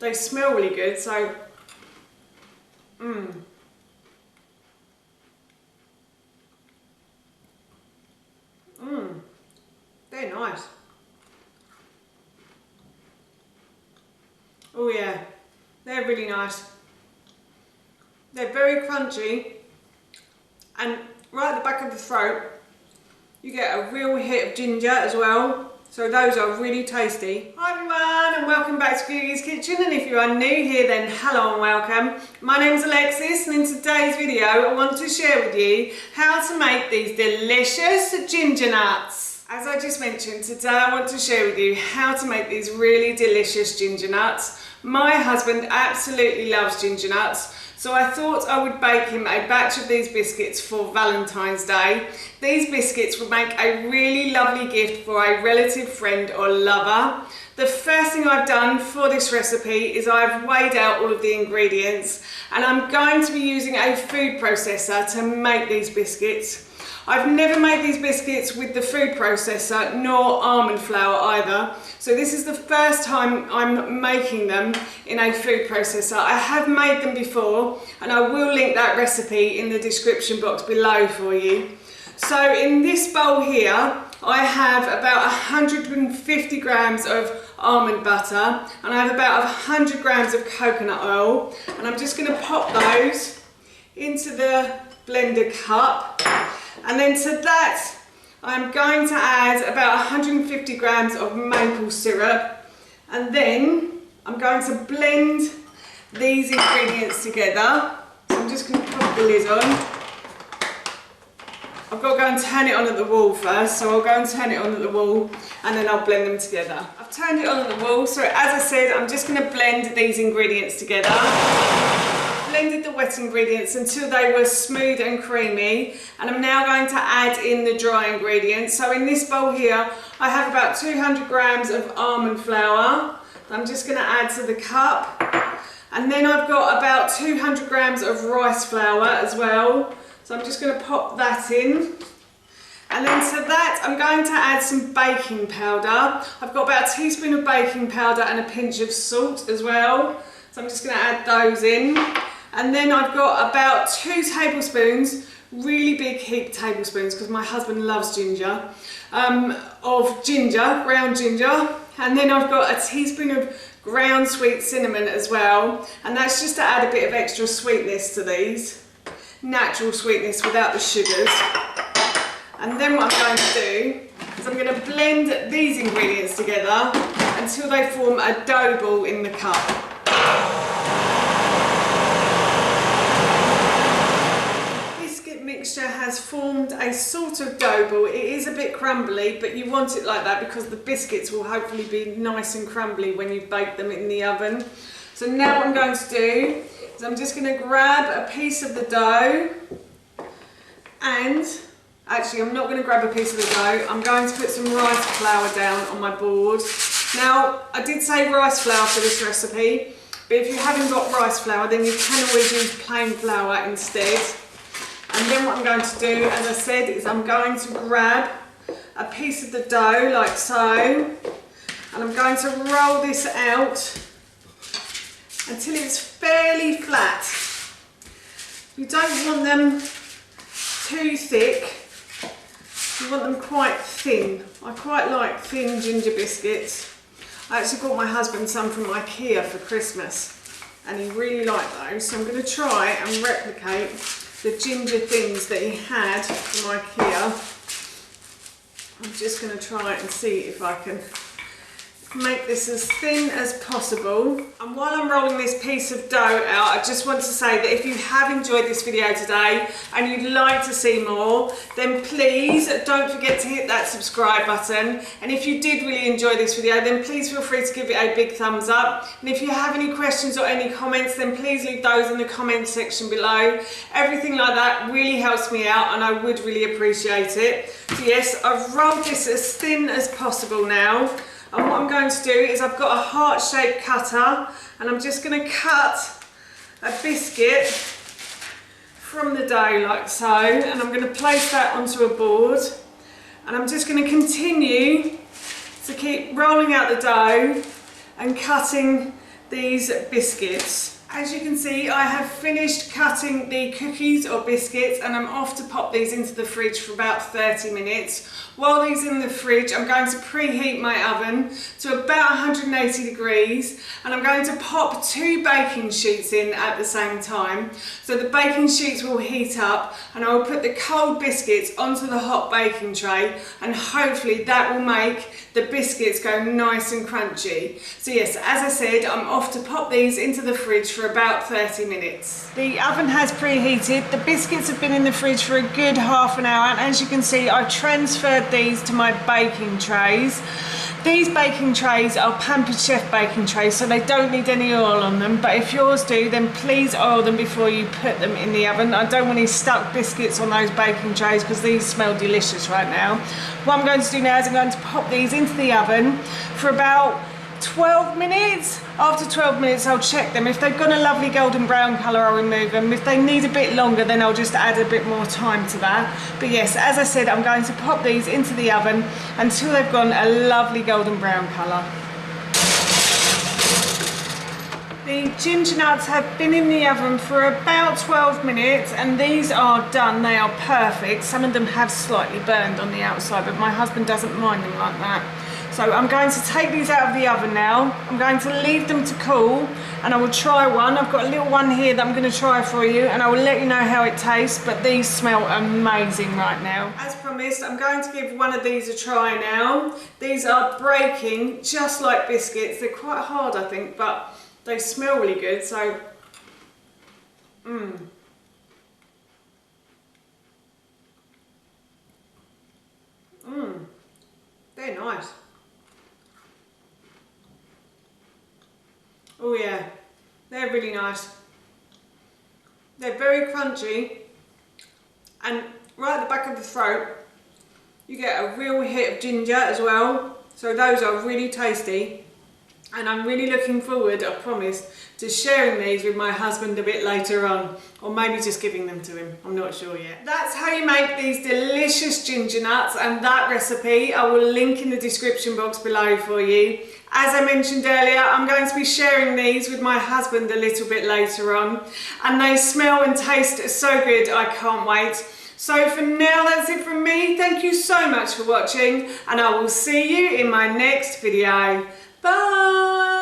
They smell really good, so they're nice. Oh yeah, they're really nice. They're very crunchy, and right at the back of the throat you get a real hit of ginger as well, so those are really tasty. Hi everyone, and welcome back to Beauty's Kitchen, and if you are new here then hello and welcome. My name's Alexis, and in today's video I want to share with you how to make these delicious ginger nuts. As I just mentioned, today I want to share with you how to make these really delicious ginger nuts. My husband absolutely loves ginger nuts, so I thought I would bake him a batch of these biscuits for Valentine's Day. These biscuits would make a really lovely gift for a relative, friend or lover. The first thing I've done for this recipe is I've weighed out all of the ingredients, and I'm going to be using a food processor to make these biscuits. I've never made these biscuits with the food processor nor almond flour either, so this is the first time I'm making them in a food processor. I have made them before, and I will link that recipe in the description box below for you. So in this bowl here I have about 150 grams of almond butter, and I have about 100 grams of coconut oil, and I'm just going to pop those into the blender cup. And then to that I'm going to add about 150 grams of maple syrup, and then I'm going to blend these ingredients together. So I'm just going to pop the lid on. I've got to go and turn it on at the wall first, so I'll go and turn it on at the wall and then I'll blend them together. I've turned it on at the wall, so as I said, I'm just going to blend these ingredients together. Blended the wet ingredients until they were smooth and creamy, and I'm now going to add in the dry ingredients. So in this bowl here I have about 200 grams of almond flour that I'm just going to add to the cup, and then I've got about 200 grams of rice flour as well, so I'm just going to pop that in. And then to that I'm going to add some baking powder. I've got about a teaspoon of baking powder and a pinch of salt as well, so I'm just going to add those in. And then I've got about 2 tablespoons, really big heaped tablespoons because my husband loves ginger, of ginger, ground ginger. And then I've got a teaspoon of ground sweet cinnamon as well, and that's just to add a bit of extra sweetness to these, natural sweetness without the sugars. And then what I'm going to do is I'm going to blend these ingredients together until they form a dough ball in the cup. Mixture has formed a sort of dough ball. It is a bit crumbly, but you want it like that because the biscuits will hopefully be nice and crumbly when you bake them in the oven. So now what I'm going to do is I'm just going to grab a piece of the dough, and actually I'm not going to grab a piece of the dough, I'm going to put some rice flour down on my board. Now I did say rice flour for this recipe, but if you haven't got rice flour then you can always use plain flour instead. And then what I'm going to do, as I said, is I'm going to grab a piece of the dough like so, and I'm going to roll this out until it's fairly flat. You don't want them too thick, you want them quite thin. I quite like thin ginger biscuits. I actually got my husband some from IKEA for Christmas and he really liked those, so I'm going to try and replicate the ginger things that he had from IKEA. I'm just going to try and see if I can make this as thin as possible. And while I'm rolling this piece of dough out, I just want to say that if you have enjoyed this video today and you'd like to see more, then please don't forget to hit that subscribe button. And if you did really enjoy this video, then please feel free to give it a big thumbs up. And if you have any questions or any comments, then please leave those in the comments section below. Everything like that really helps me out and I would really appreciate it. So yes, I've rolled this as thin as possible now. And what I'm going to do is I've got a heart-shaped cutter, and I'm just going to cut a biscuit from the dough like so, and I'm going to place that onto a board, and I'm just going to continue to keep rolling out the dough and cutting these biscuits. As you can see, I have finished cutting the cookies or biscuits and I'm off to pop these into the fridge for about 30 minutes. While these are in the fridge, I'm going to preheat my oven to about 180 degrees and I'm going to pop 2 baking sheets in at the same time. So the baking sheets will heat up and I will put the cold biscuits onto the hot baking tray and hopefully that will make the biscuits go nice and crunchy. So yes, as I said, I'm off to pop these into the fridge for about 30 minutes. The oven has preheated. The biscuits have been in the fridge for a good half an hour and as you can see, I've transferred these to my baking trays. These baking trays are Pampered Chef baking trays, so they don't need any oil on them, but if yours do, then please oil them before you put them in the oven. I don't want any stuck biscuits on those baking trays because these smell delicious right now. What I'm going to do now is I'm going to pop these into the oven for about 12 minutes. After 12 minutes I'll check them. If they've got a lovely golden brown colour, I'll remove them. If they need a bit longer, then I'll just add a bit more time to that. But yes, as I said, I'm going to pop these into the oven until they've gone a lovely golden brown colour. The ginger nuts have been in the oven for about 12 minutes and these are done. They are perfect. Some of them have slightly burned on the outside, but my husband doesn't mind them like that. So I'm going to take these out of the oven now. I'm going to leave them to cool and I will try one. I've got a little one here that I'm going to try for you and I will let you know how it tastes, but these smell amazing right now. As promised, I'm going to give one of these a try now. These are breaking just like biscuits. They're quite hard, I think, but they smell really good, so they're nice. Oh yeah, they're really nice. They're very crunchy and right at the back of the throat you get a real hit of ginger as well. So those are really tasty and I'm really looking forward, I promise, to sharing these with my husband a bit later on, or maybe just giving them to him, I'm not sure yet. That's how you make these delicious ginger nuts, and that recipe I will link in the description box below for you. As I mentioned earlier, I'm going to be sharing these with my husband a little bit later on, and they smell and taste so good, I can't wait. So for now, that's it from me. Thank you so much for watching, and I will see you in my next video. Bye!